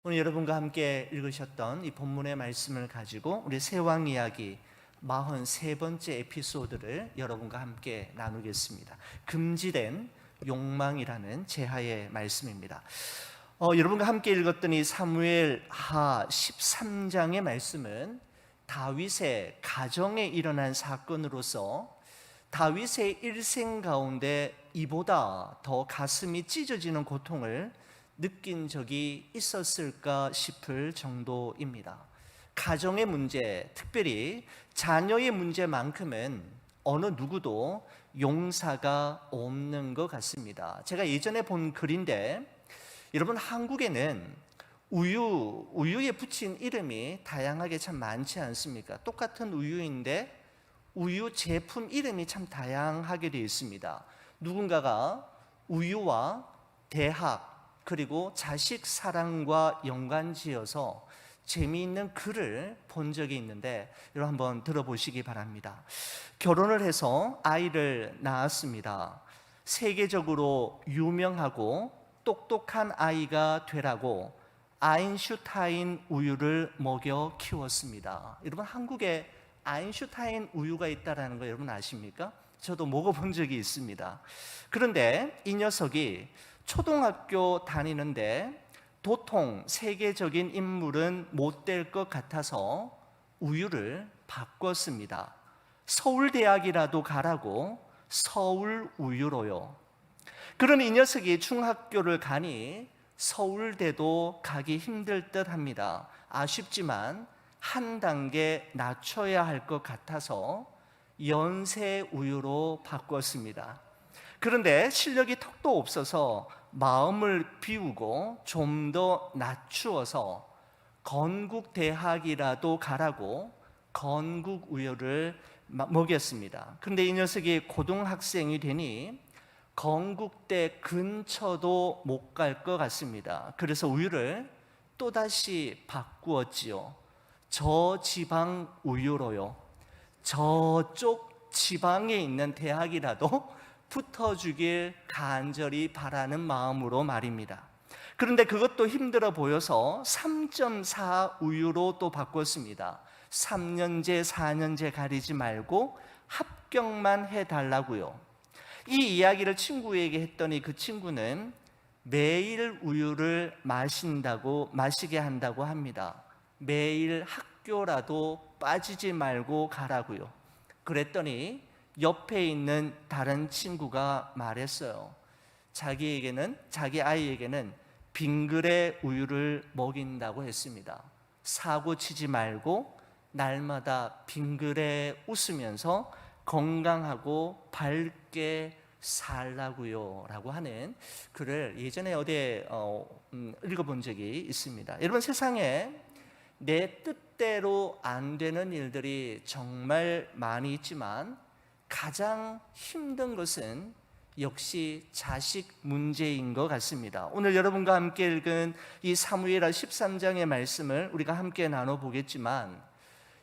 오늘 여러분과 함께 읽으셨던 이 본문의 말씀을 가지고 우리 세왕 이야기 43번째 에피소드를 여러분과 함께 나누겠습니다. 금지된 욕망이라는 제하의 말씀입니다. 여러분과 함께 읽었던 이 사무엘 하 13장의 말씀은 다윗의 가정에 일어난 사건으로서 다윗의 일생 가운데 이보다 더 가슴이 찢어지는 고통을 느낀 적이 있었을까 싶을 정도입니다. 가정의 문제, 특별히 자녀의 문제만큼은 어느 누구도 용사가 없는 것 같습니다. 제가 예전에 본 글인데, 여러분, 한국에는 우유에 붙인 이름이 다양하게 참 많지 않습니까? 똑같은 우유인데 우유 제품 이름이 참 다양하게 되어 있습니다. 누군가가 우유와 대학 그리고 자식 사랑과 연관지어서 재미있는 글을 본 적이 있는데 여러분 한번 들어보시기 바랍니다. 결혼을 해서 아이를 낳았습니다. 세계적으로 유명하고 똑똑한 아이가 되라고 아인슈타인 우유를 먹여 키웠습니다. 여러분, 한국에 아인슈타인 우유가 있다는 거 여러분 아십니까? 저도 먹어본 적이 있습니다. 그런데 이 녀석이 초등학교 다니는데 도통 세계적인 인물은 못 될 것 같아서 우유를 바꿨습니다. 서울대학이라도 가라고 서울 우유로요. 그런 이 녀석이 중학교를 가니 서울대도 가기 힘들 듯 합니다. 아쉽지만 한 단계 낮춰야 할 것 같아서 연세 우유로 바꿨습니다. 그런데 실력이 턱도 없어서 마음을 비우고 좀 더 낮추어서 건국대학이라도 가라고 건국우유를 먹였습니다. 그런데 이 녀석이 고등학생이 되니 건국대 근처도 못 갈 것 같습니다. 그래서 우유를 또다시 바꾸었지요. 저지방 우유로요. 저쪽 지방에 있는 대학이라도 붙어주길 간절히 바라는 마음으로 말입니다. 그런데 그것도 힘들어 보여서 3.4 우유로 또 바꿨습니다. 3년제, 4년제 가리지 말고 합격만 해달라고요. 이 이야기를 친구에게 했더니 그 친구는 매일 우유를 마시게 한다고 합니다. 매일 학교라도 빠지지 말고 가라고요. 그랬더니 옆에 있는 다른 친구가 말했어요. 자기 아이에게는 빙그레 우유를 먹인다고 했습니다. 사고 치지 말고 날마다 빙그레 웃으면서 건강하고 밝게 살라고요 라고 하는 글을 예전에 어디에 읽어본 적이 있습니다. 여러분, 세상에 내 뜻대로 안 되는 일들이 정말 많이 있지만 가장 힘든 것은 역시 자식 문제인 것 같습니다. 오늘 여러분과 함께 읽은 이 사무엘하 13장의 말씀을 우리가 함께 나눠보겠지만,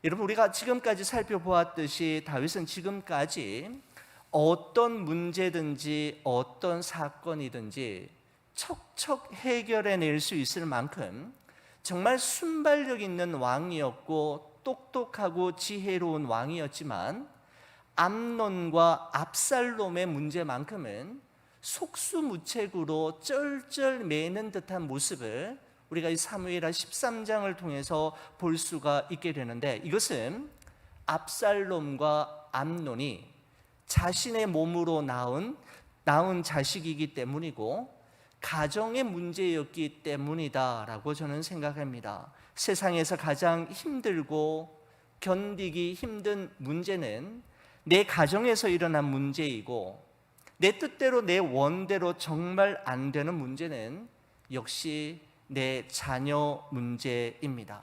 여러분, 우리가 지금까지 살펴보았듯이 다윗은 지금까지 어떤 문제든지 어떤 사건이든지 척척 해결해낼 수 있을 만큼 정말 순발력 있는 왕이었고 똑똑하고 지혜로운 왕이었지만, 암논과 압살롬의 문제만큼은 속수무책으로 쩔쩔매는 듯한 모습을 우리가 이 사무엘하 13장을 통해서 볼 수가 있게 되는데, 이것은 압살롬과 암논이 자신의 몸으로 낳은 자식이기 때문이고 가정의 문제였기 때문이다라고 저는 생각합니다. 세상에서 가장 힘들고 견디기 힘든 문제는 내 가정에서 일어난 문제이고, 내 뜻대로 내 원대로 정말 안 되는 문제는 역시 내 자녀 문제입니다.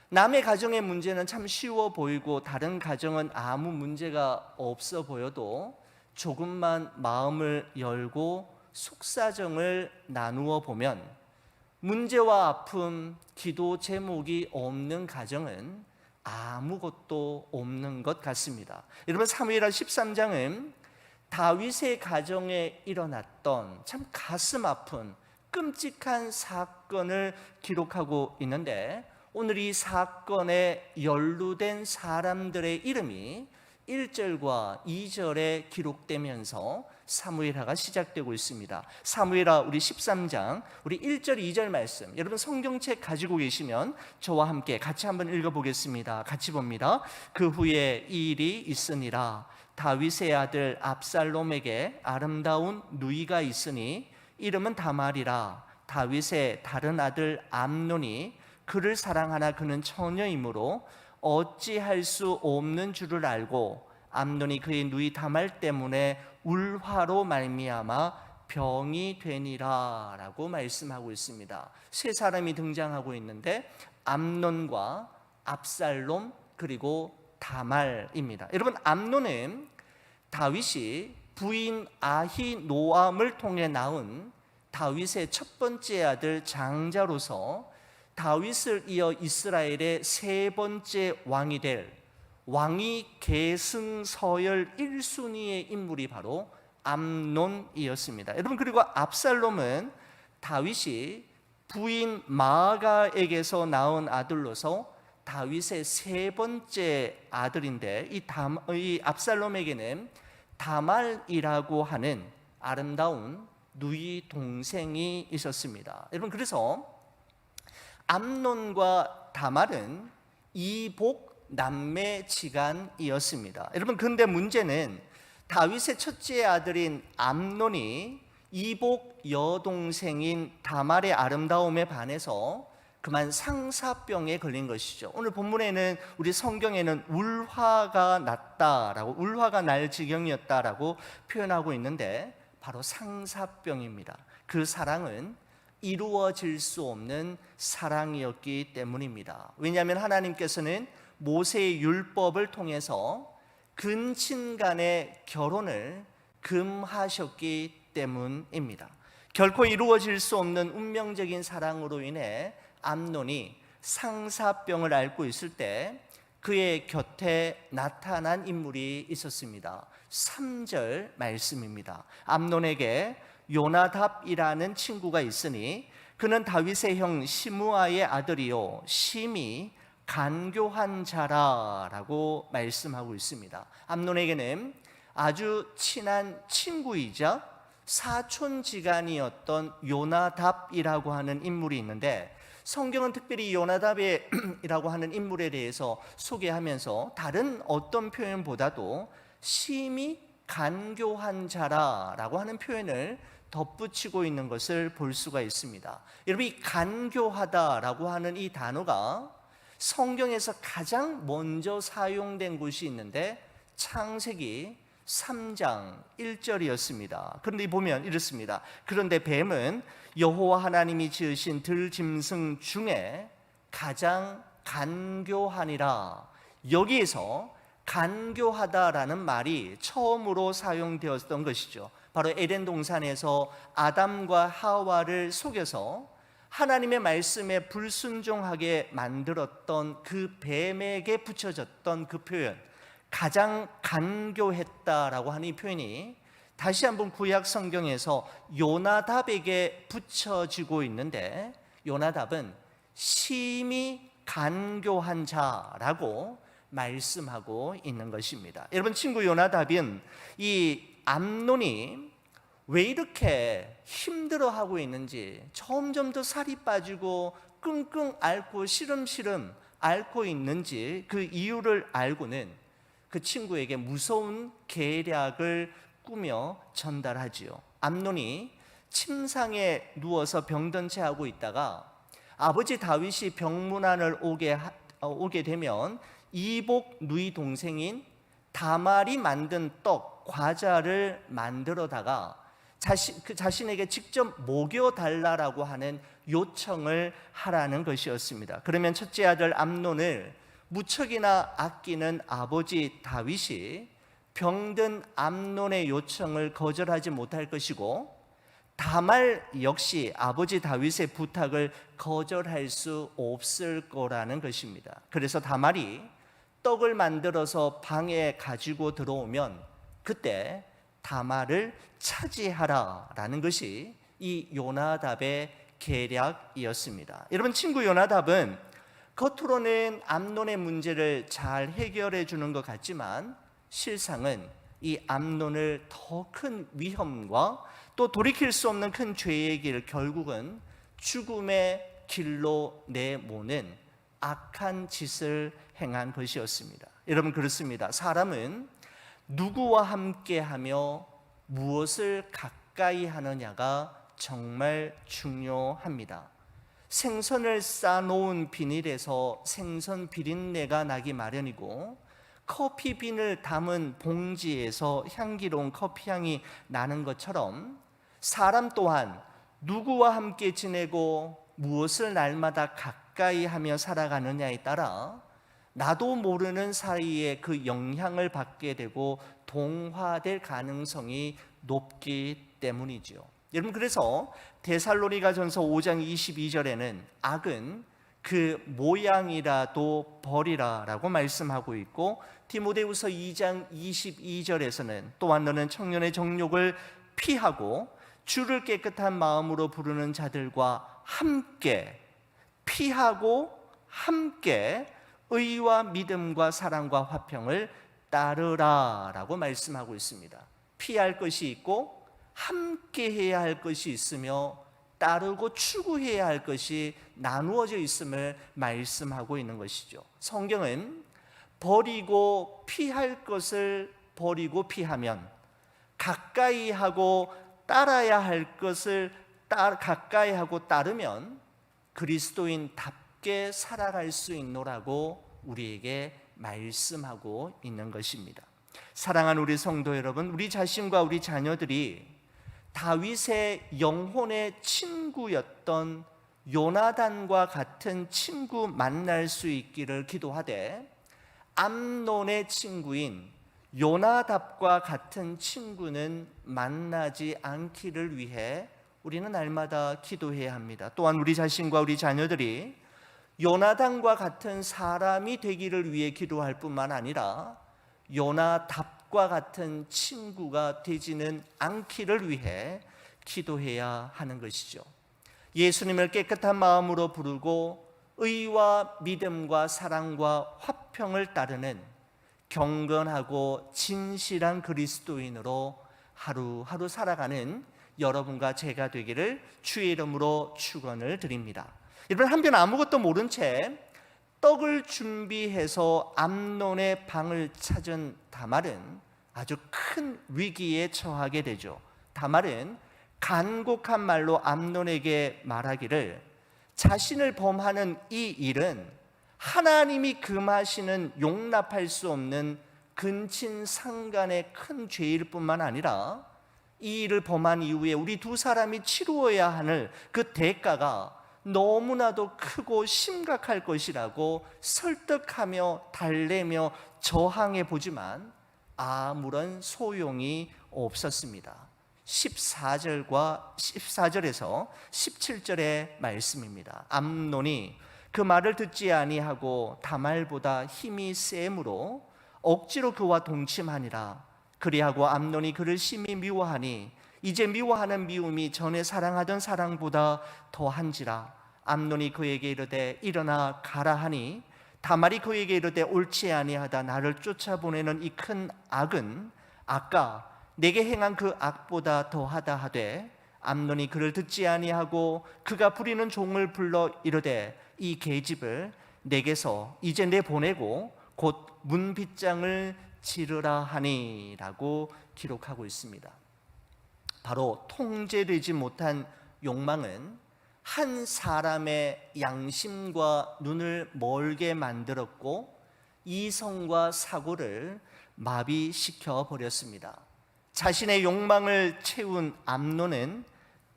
남의 가정의 문제는 참 쉬워 보이고 다른 가정은 아무 문제가 없어 보여도 조금만 마음을 열고 속사정을 나누어 보면 문제와 아픔, 기도 제목이 없는 가정은 아무것도 없는 것 같습니다. 여러분, 사무엘하 13장은 다윗의 가정에 일어났던 참 가슴 아픈 끔찍한 사건 사건을 기록하고 있는데, 오늘 이 사건에 연루된 사람들의 이름이 1절과 2절에 기록되면서 사무엘하가 시작되고 있습니다. 사무엘하 우리 13장 우리 1절 2절 말씀, 여러분 성경책 가지고 계시면 저와 함께 같이 한번 읽어보겠습니다. 같이 봅니다. 그 후에 이 일이 있으니라. 다윗의 아들 압살롬에게 아름다운 누이가 있으니 이름은 다말이라. 다윗의 다른 아들 암논이 그를 사랑하나 그는 처녀이므로 어찌할 수 없는 줄을 알고 암논이 그의 누이 다말 때문에 울화로 말미암아 병이 되니라 라고 말씀하고 있습니다. 세 사람이 등장하고 있는데 암논과 압살롬 그리고 다말입니다. 여러분, 암논은 다윗이 부인 아히노암을 통해 낳은 다윗의 첫 번째 아들 장자로서 다윗을 이어 이스라엘의 세 번째 왕이 될 왕위 계승 서열 1순위의 인물이 바로 암논이었습니다. 여러분, 그리고 압살롬은 다윗이 부인 마아가에게서 낳은 아들로서 다윗의 세 번째 아들인데, 이 압살롬에게는 다말이라고 하는 아름다운 누이 동생이 있었습니다. 여러분, 그래서 암논과 다말은 이복 남매지간이었습니다. 여러분, 그런데 문제는 다윗의 첫째 아들인 암논이 이복 여동생인 다말의 아름다움에 반해서 그만 상사병에 걸린 것이죠. 오늘 본문에는, 우리 성경에는 울화가 났다라고, 울화가 날 지경이었다라고 표현하고 있는데 바로 상사병입니다. 그 사랑은 이루어질 수 없는 사랑이었기 때문입니다. 왜냐하면 하나님께서는 모세의 율법을 통해서 근친 간의 결혼을 금하셨기 때문입니다. 결코 이루어질 수 없는 운명적인 사랑으로 인해 암논이 상사병을 앓고 있을 때 그의 곁에 나타난 인물이 있었습니다. 3절 말씀입니다. 암논에게 요나답이라는 친구가 있으니 그는 다윗의 형 시므아의 아들이요 심히 간교한 자라라고 말씀하고 있습니다. 암논에게는 아주 친한 친구이자 사촌지간이었던 요나답이라고 하는 인물이 있는데, 성경은 특별히 요나답이라고 하는 인물에 대해서 소개하면서 다른 어떤 표현보다도 심히 간교한 자라라고 하는 표현을 덧붙이고 있는 것을 볼 수가 있습니다. 여러분, 이 간교하다라고 하는 이 단어가 성경에서 가장 먼저 사용된 곳이 있는데 창세기 3장 1절이었습니다. 그런데 보면 이렇습니다. 그런데 뱀은 여호와 하나님이 지으신 들짐승 중에 가장 간교하니라. 여기에서 간교하다라는 말이 처음으로 사용되었던 것이죠. 바로 에덴 동산에서 아담과 하와를 속여서 하나님의 말씀에 불순종하게 만들었던 그 뱀에게 붙여졌던 그 표현, 가장 간교했다라고 하는 이 표현이 다시 한번 구약 성경에서 요나답에게 붙여지고 있는데, 요나답은 심히 간교한 자라고 말씀하고 있는 것입니다. 여러분, 친구 요나답은 이 암논이 왜 이렇게 힘들어하고 있는지, 점점 더 살이 빠지고 끙끙 앓고 시름시름 앓고 있는지 그 이유를 알고는 그 친구에게 무서운 계략을 꾸며 전달하지요. 암논이 침상에 누워서 병든 채 하고 있다가 아버지 다윗이 병문안을 오게 되면 이복 누이 동생인 다말이 만든 떡, 과자를 만들어다가 자신에게 직접 먹여달라고 하는 요청을 하라는 것이었습니다. 그러면 첫째 아들 암논을 무척이나 아끼는 아버지 다윗이 병든 암논의 요청을 거절하지 못할 것이고, 다말 역시 아버지 다윗의 부탁을 거절할 수 없을 거라는 것입니다. 그래서 다말이 떡을 만들어서 방에 가지고 들어오면 그때 다말을 차지하라라는 것이 이 요나답의 계략이었습니다. 여러분, 친구 요나답은 겉으로는 암논의 문제를 잘 해결해 주는 것 같지만 실상은 이 암논을 더 큰 위험과 또 돌이킬 수 없는 큰 죄의 길, 결국은 죽음의 길로 내모는 악한 짓을 행한 것이었습니다. 여러분, 그렇습니다. 사람은 누구와 함께하며 무엇을 가까이 하느냐가 정말 중요합니다. 생선을 싸놓은 비닐에서 생선 비린내가 나기 마련이고, 커피 비늘 담은 봉지에서 향기로운 커피향이 나는 것처럼 사람 또한 누구와 함께 지내고 무엇을 날마다 가까이 하며 살아가느냐에 따라 나도 모르는 사이에 그 영향을 받게 되고 동화될 가능성이 높기 때문이죠. 여러분, 그래서 데살로니가전서 5장 22절에는 악은 그 모양이라도 버리라라고 말씀하고 있고, 디모데후서 2장 22절에서는 또한 너는 청년의 정욕을 피하고 주를 깨끗한 마음으로 부르는 자들과 함께, 피하고 함께 의와 믿음과 사랑과 화평을 따르라라고 말씀하고 있습니다. 피할 것이 있고 함께 해야 할 것이 있으며 따르고 추구해야 할 것이 나누어져 있음을 말씀하고 있는 것이죠. 성경은 버리고 피할 것을 버리고 피하면, 가까이 하고 따라야 할 것을 가까이 하고 따르면 그리스도인답게 살아갈 수 있노라고 우리에게 말씀하고 있는 것입니다. 사랑하는 우리 성도 여러분, 우리 자신과 우리 자녀들이 다윗의 영혼의 친구였던 요나단과 같은 친구 만날 수 있기를 기도하되, 암논의 친구인 요나답과 같은 친구는 만나지 않기를 위해 우리는 날마다 기도해야 합니다. 또한 우리 자신과 우리 자녀들이 요나단과 같은 사람이 되기를 위해 기도할 뿐만 아니라 요나답과 같은 친구가 되지는 않기를 위해 기도해야 하는 것이죠. 예수님을 깨끗한 마음으로 부르고 의와 믿음과 사랑과 화평을 따르는 경건하고 진실한 그리스도인으로 하루하루 살아가는 여러분과 제가 되기를 주의 이름으로 축원을 드립니다. 여러분, 한편 아무것도 모른 채 떡을 준비해서 암논의 방을 찾은 다말은 아주 큰 위기에 처하게 되죠. 다말은 간곡한 말로 암논에게 말하기를, 자신을 범하는 이 일은 하나님이 금하시는 용납할 수 없는 근친상간의 큰 죄일 뿐만 아니라 이 일을 범한 이후에 우리 두 사람이 치루어야 하는 그 대가가 너무나도 크고 심각할 것이라고 설득하며 달래며 저항해 보지만 아무런 소용이 없었습니다. 14절에서 17절의 말씀입니다. 암논이 그 말을 듣지 아니하고 다말보다 힘이 세므로 억지로 그와 동침하니라. 그리하고 암논이 그를 심히 미워하니 이제 미워하는 미움이 전에 사랑하던 사랑보다 더한지라. 암논이 그에게 이르되 일어나 가라 하니 다말이 그에게 이르되 옳지 아니하다. 나를 쫓아보내는 이 큰 악은 아까 내게 행한 그 악보다 더하다 하되, 암논이 그를 듣지 아니하고 그가 부리는 종을 불러 이르되 이 계집을 내게서 이제 내보내고 곧 문빗장을 지르라 하니라고 기록하고 있습니다. 바로 통제되지 못한 욕망은 한 사람의 양심과 눈을 멀게 만들었고 이성과 사고를 마비시켜 버렸습니다. 자신의 욕망을 채운 암논은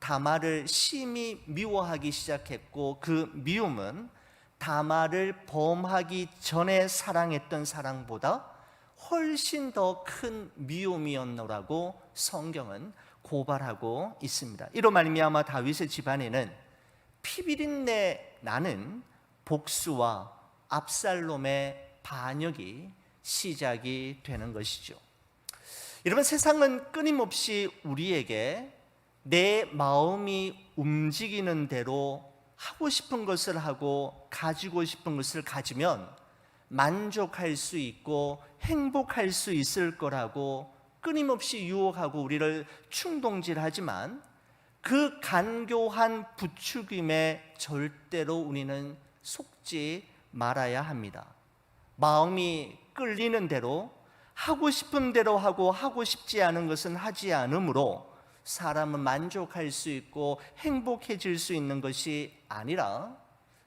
다말을 심히 미워하기 시작했고, 그 미움은 다말을 범하기 전에 사랑했던 사랑보다 훨씬 더 큰 미움이었노라고 성경은 고발하고 있습니다. 이로 말미암아 다윗의 집안에는 피비린내 나는 복수와 압살롬의 반역이 시작이 되는 것이죠. 여러분, 세상은 끊임없이 우리에게 내 마음이 움직이는 대로 하고 싶은 것을 하고 가지고 싶은 것을 가지면 만족할 수 있고 행복할 수 있을 거라고 끊임없이 유혹하고 우리를 충동질하지만 그 간교한 부추김에 절대로 우리는 속지 말아야 합니다. 마음이 끌리는 대로 하고 싶은 대로 하고 하고 싶지 않은 것은 하지 않으므로 사람은 만족할 수 있고 행복해질 수 있는 것이 아니라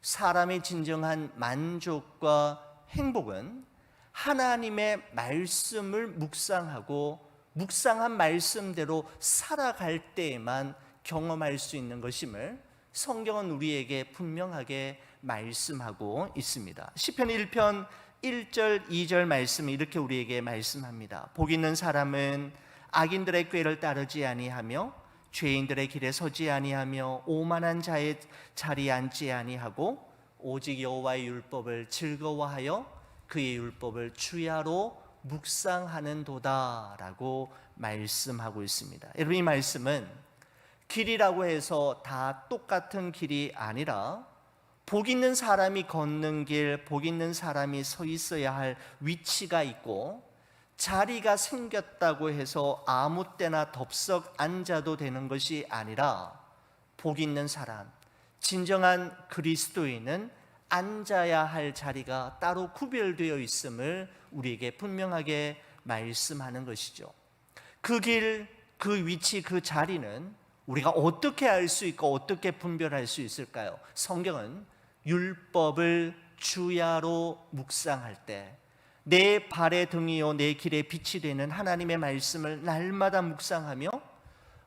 사람의 진정한 만족과 행복은 하나님의 말씀을 묵상하고 묵상한 말씀대로 살아갈 때에만 경험할 수 있는 것임을 성경은 우리에게 분명하게 말씀하고 있습니다. 시편 1편 1절 2절 말씀이 이렇게 우리에게 말씀합니다. 복 있는 사람은 악인들의 꾀를 따르지 아니하며 죄인들의 길에 서지 아니하며 오만한 자의 자리에 앉지 아니하고 오직 여호와의 율법을 즐거워하여 그의 율법을 주야로 묵상하는도다라고 말씀하고 있습니다. 여러분, 이 말씀은 길이라고 해서 다 똑같은 길이 아니라 복 있는 사람이 걷는 길, 복 있는 사람이 서 있어야 할 위치가 있고 자리가 생겼다고 해서 아무 때나 덥석 앉아도 되는 것이 아니라 복 있는 사람, 진정한 그리스도인은 앉아야 할 자리가 따로 구별되어 있음을 우리에게 분명하게 말씀하는 것이죠. 그 길, 그 위치, 그 자리는 우리가 어떻게 알 수 있고 어떻게 분별할 수 있을까요? 성경은 율법을 주야로 묵상할 때 내 발의 등이요 내 길의 빛이 되는 하나님의 말씀을 날마다 묵상하며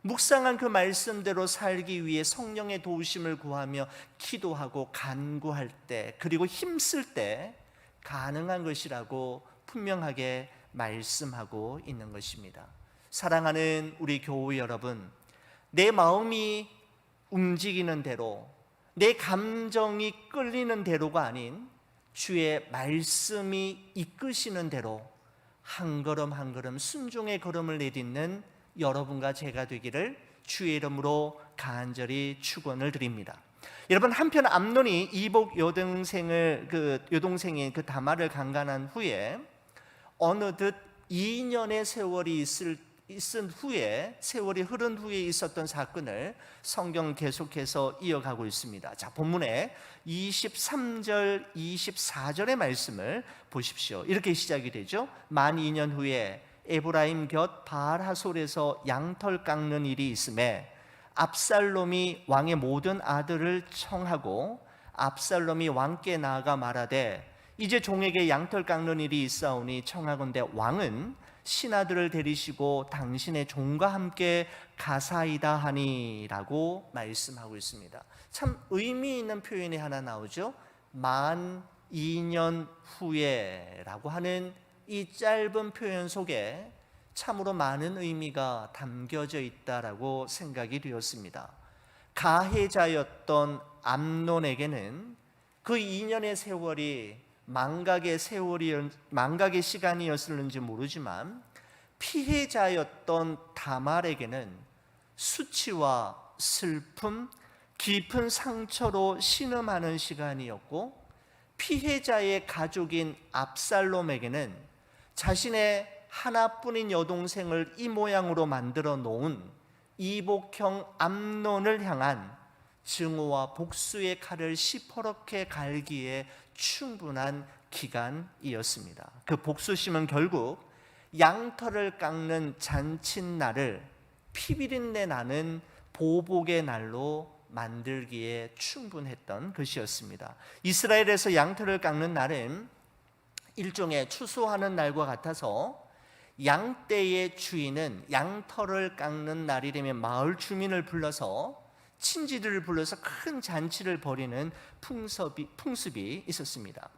묵상한 그 말씀대로 살기 위해 성령의 도우심을 구하며 기도하고 간구할 때, 그리고 힘쓸 때 가능한 것이라고 분명하게 말씀하고 있는 것입니다. 사랑하는 우리 교우 여러분, 내 마음이 움직이는 대로, 내 감정이 끌리는 대로가 아닌 주의 말씀이 이끄시는 대로 한 걸음 한 걸음 순종의 걸음을 내딛는 여러분과 제가 되기를 주의 이름으로 간절히 축원을 드립니다. 여러분, 한편 암논이 이복 여동생인 그 다말을 강간한 후에 어느덧 2년의 세월이 세월이 흐른 후에 있었던 사건을 성경 계속해서 이어가고 있습니다. 자, 본문에 23절 24절의 말씀을 보십시오. 이렇게 시작이 되죠. 만 2년 후에 에브라임 곁 바알하솔에서 양털 깎는 일이 있음에 압살롬이 왕의 모든 아들을 청하고 압살롬이 왕께 나아가 말하되 이제 종에게 양털 깎는 일이 있사오니 청하건대 왕은 신하들을 데리시고 당신의 종과 함께 가사이다 하니라고 말씀하고 있습니다. 참 의미 있는 표현이 하나 나오죠. 만 2년 후에라고 하는 이 짧은 표현 속에 참으로 많은 의미가 담겨져 있다라고 생각이 되었습니다. 가해자였던 암논에게는 그 2년의 세월이 망각의 시간이었을는지 모르지만 피해자였던 다말에게는 수치와 슬픔, 깊은 상처로 신음하는 시간이었고, 피해자의 가족인 압살롬에게는 자신의 하나뿐인 여동생을 이 모양으로 만들어 놓은 이복형 암논을 향한 증오와 복수의 칼을 시퍼렇게 갈기에 충분한 기간이었습니다. 그 복수심은 결국 양털을 깎는 잔칫날을 피비린내 나는 보복의 날로 만들기에 충분했던 것이었습니다. 이스라엘에서 양털을 깎는 날은 일종의 추수하는 날과 같아서 양떼의 주인은 양털을 깎는 날이 되면 마을 주민을 불러서 친지들을 불러서 큰 잔치를 벌이는 풍습이 있었습니다.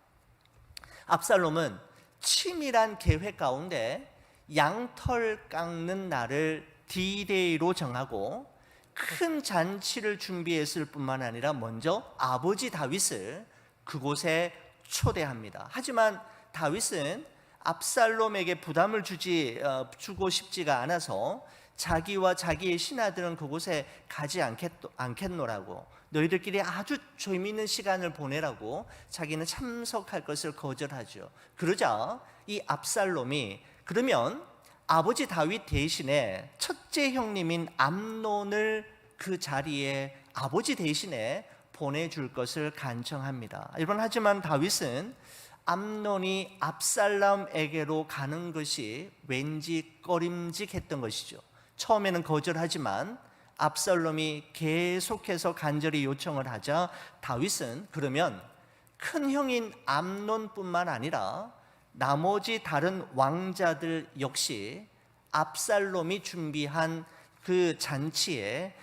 압살롬은 치밀한 계획 가운데 양털 깎는 날을 D-Day로 정하고 큰 잔치를 준비했을 뿐만 아니라 먼저 아버지 다윗을 그곳에 초대합니다. 하지만 다윗은 압살롬에게 부담을 주고 싶지가 않아서 자기와 자기의 신하들은 그곳에 가지 않겠노라고, 너희들끼리 아주 재미있는 시간을 보내라고 자기는 참석할 것을 거절하죠. 그러자 이 압살롬이 그러면 아버지 다윗 대신에 첫째 형님인 암논을 그 자리에 아버지 대신에 보내줄 것을 간청합니다. 여러분, 하지만 다윗은 암논이 압살롬에게로 가는 것이 왠지 꺼림직했던 것이죠. 처음에는 거절하지만 압살롬이 계속해서 간절히 요청을 하자 다윗은 그러면 큰 형인 암논뿐만 아니라 나머지 다른 왕자들 역시 압살롬이 준비한 그 잔치에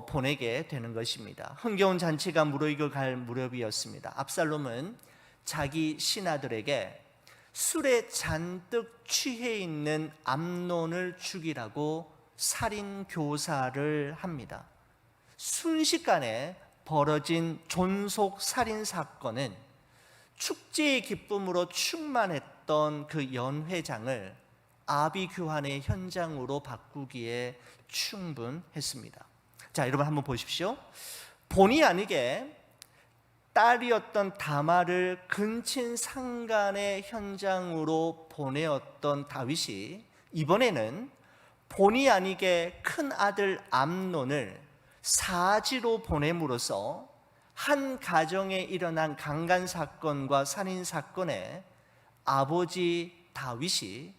보내게 되는 것입니다. 흥겨운 잔치가 무르익어 갈 무렵이었습니다. 압살롬은 자기 신하들에게 술에 잔뜩 취해 있는 암논을 죽이라고 살인 교사를 합니다. 순식간에 벌어진 존속 살인 사건은 축제의 기쁨으로 충만했던 그 연회장을 아비규환의 현장으로 바꾸기에 충분했습니다. 자, 여러분 한번 보십시오. 본의 아니게 딸이었던 다말을 근친 상간의 현장으로 보내었던 다윗이 이번에는 본의 아니게 큰 아들 암논을 사지로 보냄으로써 한 가정에 일어난 강간 사건과 살인 사건에 아버지 다윗이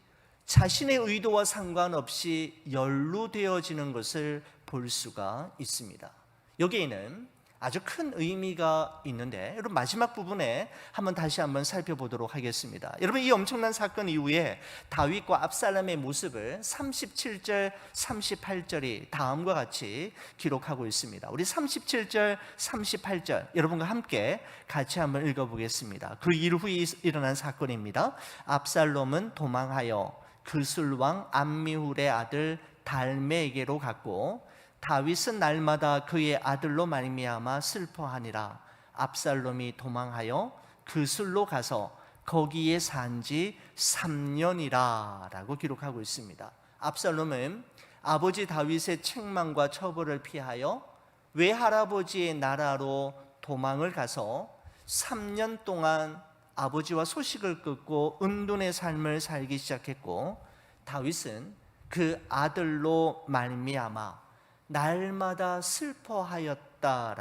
자신의 의도와 상관없이 연루되어지는 것을 볼 수가 있습니다. 여기에는 아주 큰 의미가 있는데, 여러분 마지막 부분에 다시 한번 살펴보도록 하겠습니다. 여러분, 이 엄청난 사건 이후에 다윗과 압살롬의 모습을 37절, 38절이 다음과 같이 기록하고 있습니다. 우리 37절, 38절 여러분과 함께 같이 한번 읽어보겠습니다. 그 일 후에 일어난 사건입니다. 압살롬은 도망하여 그술왕 암미훌의 아들 달메에게로 갔고 다윗은 날마다 그의 아들로 말미암아 슬퍼하니라. 압살롬이 도망하여 그술로 가서 거기에 산지 3년이라 라고 기록하고 있습니다. 압살롬은 아버지 다윗의 책망과 처벌을 피하여 외할아버지의 나라로 도망을 가서 3년 동안 아버지와 소식을 끊고 은둔의 삶을 살기 시작했고, 다윗은 그 아들로 말미암아 날마다 슬퍼하였다라고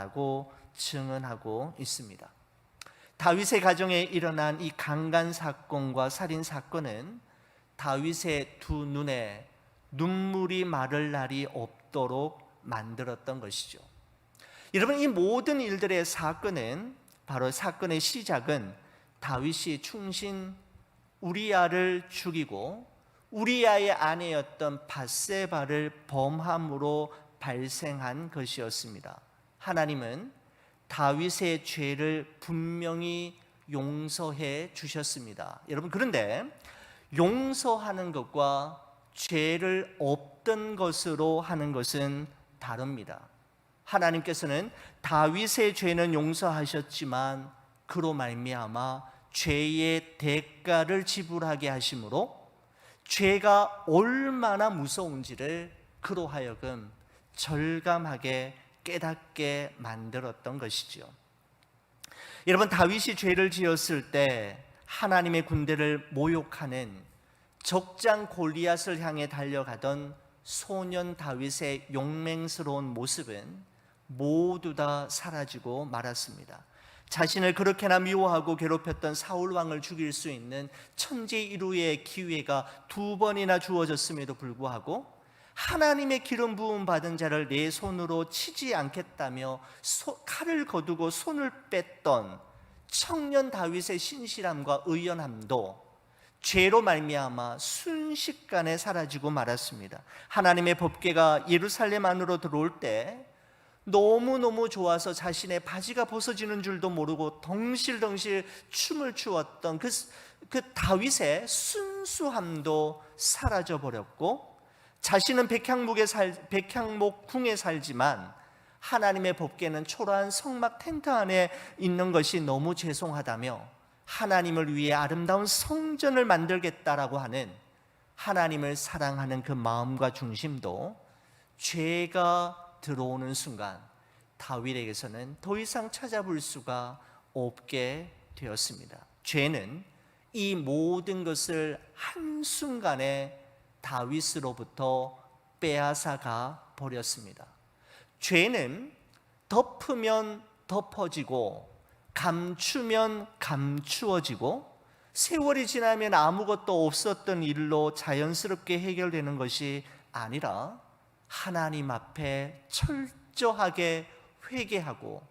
증언하고 있습니다. 다윗의 가정에 일어난 이 강간 사건과 살인 사건은 다윗의 두 눈에 눈물이 마를 날이 없도록 만들었던 것이죠. 여러분, 이 모든 일들의 사건은, 바로 사건의 시작은 다윗이 충신 우리아를 죽이고 우리아의 아내였던 밧세바를 범함으로 발생한 것이었습니다. 하나님은 다윗의 죄를 분명히 용서해 주셨습니다. 여러분, 그런데 용서하는 것과 죄를 없던 것으로 하는 것은 다릅니다. 하나님께서는 다윗의 죄는 용서하셨지만 그로 말미암아 죄의 대가를 지불하게 하심으로 죄가 얼마나 무서운지를 그로 하여금 절감하게 깨닫게 만들었던 것이죠. 여러분, 다윗이 죄를 지었을 때 하나님의 군대를 모욕하는 적장 골리앗을 향해 달려가던 소년 다윗의 용맹스러운 모습은 모두 다 사라지고 말았습니다. 자신을 그렇게나 미워하고 괴롭혔던 사울 왕을 죽일 수 있는 천지일우의 기회가 2번이나 주어졌음에도 불구하고 하나님의 기름 부음 받은 자를 내 손으로 치지 않겠다며 칼을 거두고 손을 뺐던 청년 다윗의 신실함과 의연함도 죄로 말미암아 순식간에 사라지고 말았습니다. 하나님의 법궤가 예루살렘 안으로 들어올 때 너무너무 좋아서 자신의 바지가 벗어지는 줄도 모르고 덩실덩실 춤을 추었던 그 다윗의 순수함도 사라져버렸고, 자신은 백향목 궁에 살지만 하나님의 법궤는 초라한 성막 텐트 안에 있는 것이 너무 죄송하다며 하나님을 위해 아름다운 성전을 만들겠다라고 하는 하나님을 사랑하는 그 마음과 중심도 죄가 들어오는 순간 다윗에게서는 더 이상 찾아볼 수가 없게 되었습니다. 죄는 이 모든 것을 한순간에 다윗으로부터 빼앗아가 버렸습니다. 죄는 덮으면 덮어지고 감추면 감추어지고 세월이 지나면 아무것도 없었던 일로 자연스럽게 해결되는 것이 아니라 하나님 앞에 철저하게 회개하고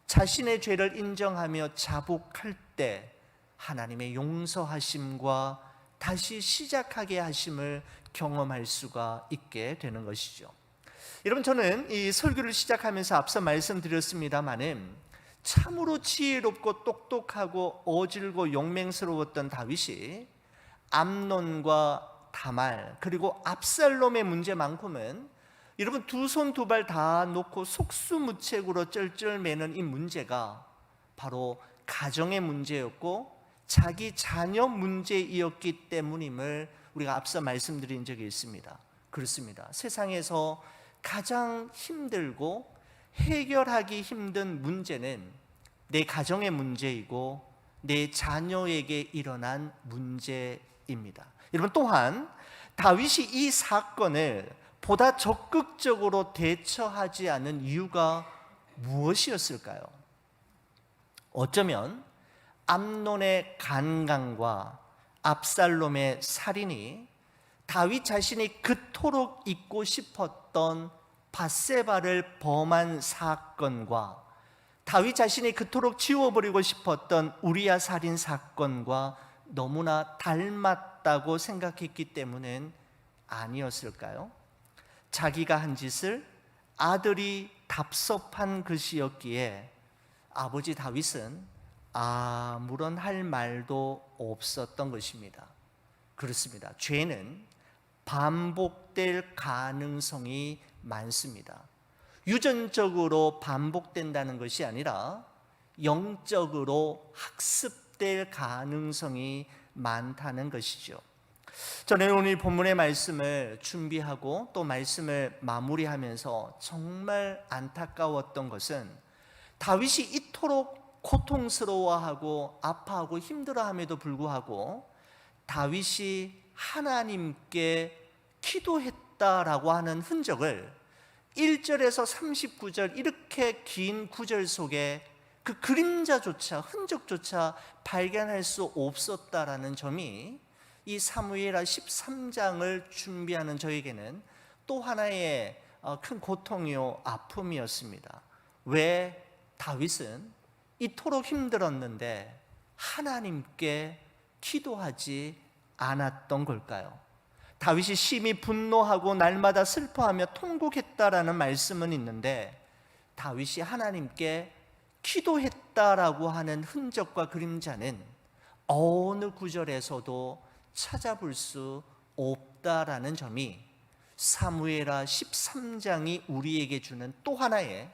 자신의 죄를 인정하며 자복할 때 하나님의 용서하심과 다시 시작하게 하심을 경험할 수가 있게 되는 것이죠. 여러분, 저는 이 설교를 시작하면서 앞서 말씀드렸습니다마는 참으로 지혜롭고 똑똑하고 어질고 용맹스러웠던 다윗이 암논과 다말 그리고 압살롬의 문제만큼은 여러분 두 손 두 발 다 놓고 속수무책으로 쩔쩔매는 이 문제가 바로 가정의 문제였고 자기 자녀 문제이었기 때문임을 우리가 앞서 말씀드린 적이 있습니다. 그렇습니다. 세상에서 가장 힘들고 해결하기 힘든 문제는 내 가정의 문제이고 내 자녀에게 일어난 문제입니다. 여러분, 또한 다윗이 이 사건을 보다 적극적으로 대처하지 않은 이유가 무엇이었을까요? 어쩌면 암논의 간강과 압살롬의 살인이 다윗 자신이 그토록 잊고 싶었던 밧세바를 범한 사건과 다윗 자신이 그토록 지워버리고 싶었던 우리야 살인 사건과 너무나 닮았다고 생각했기 때문은 아니었을까요? 자기가 한 짓을 아들이 답섭한 것이었기에 아버지 다윗은 아무런 할 말도 없었던 것입니다. 그렇습니다. 죄는 반복될 가능성이 많습니다. 유전적으로 반복된다는 것이 아니라 영적으로 학습될 가능성이 많다는 것이죠. 저는 오늘 본문의 말씀을 준비하고 또 말씀을 마무리하면서 정말 안타까웠던 것은 다윗이 이토록 고통스러워하고 아파하고 힘들어함에도 불구하고 다윗이 하나님께 기도했다라고 하는 흔적을 1절에서 39절 이렇게 긴 구절 속에 그 그림자조차 흔적조차 발견할 수 없었다라는 점이 이 사무엘하 13장을 준비하는 저에게는 또 하나의 큰 고통이요 아픔이었습니다. 왜 다윗은 이토록 힘들었는데 하나님께 기도하지 않았던 걸까요? 다윗이 심히 분노하고 날마다 슬퍼하며 통곡했다라는 말씀은 있는데 다윗이 하나님께 기도했다라고 하는 흔적과 그림자는 어느 구절에서도 찾아볼 수 없다라는 점이 사무엘하 13장이 우리에게 주는 또 하나의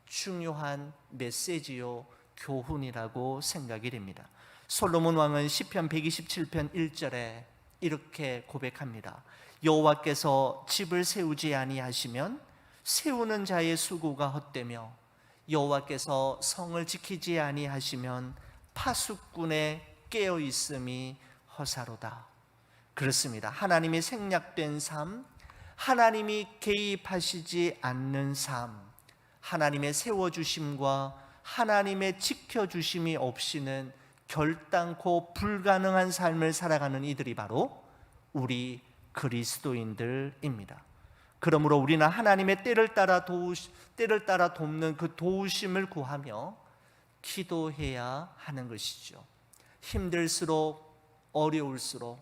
중요한 메시지요 교훈이라고 생각이 됩니다. 솔로몬 왕은 시편 127편 1절에 이렇게 고백합니다. 여호와께서 집을 세우지 아니하시면 세우는 자의 수고가 헛되며 여호와께서 성을 지키지 아니하시면 파수꾼의 깨어 있음이 허사로다. 그렇습니다. 하나님이 생략된 삶, 하나님이 개입하시지 않는 삶, 하나님의 세워주심과 하나님의 지켜주심이 없이는 결단코 불가능한 삶을 살아가는 이들이 바로 우리 그리스도인들입니다. 그러므로 우리는 하나님의 때를 따라 돕는 그 도우심을 구하며 기도해야 하는 것이죠. 힘들수록 어려울수록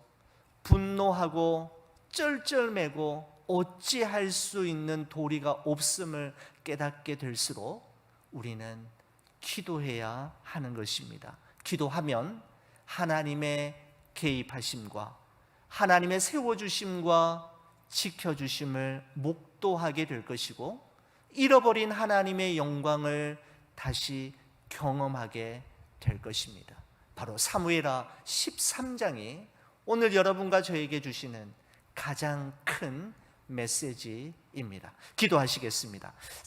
분노하고 쩔쩔매고 어찌할 수 있는 도리가 없음을 깨닫게 될수록 우리는 기도해야 하는 것입니다. 기도하면 하나님의 개입하심과 하나님의 세워주심과 지켜주심을 목도하게 될 것이고 잃어버린 하나님의 영광을 다시 경험하게 될 것입니다. 바로 사무엘하 13장이 오늘 여러분과 저에게 주시는 가장 큰 메시지입니다. 기도하시겠습니다.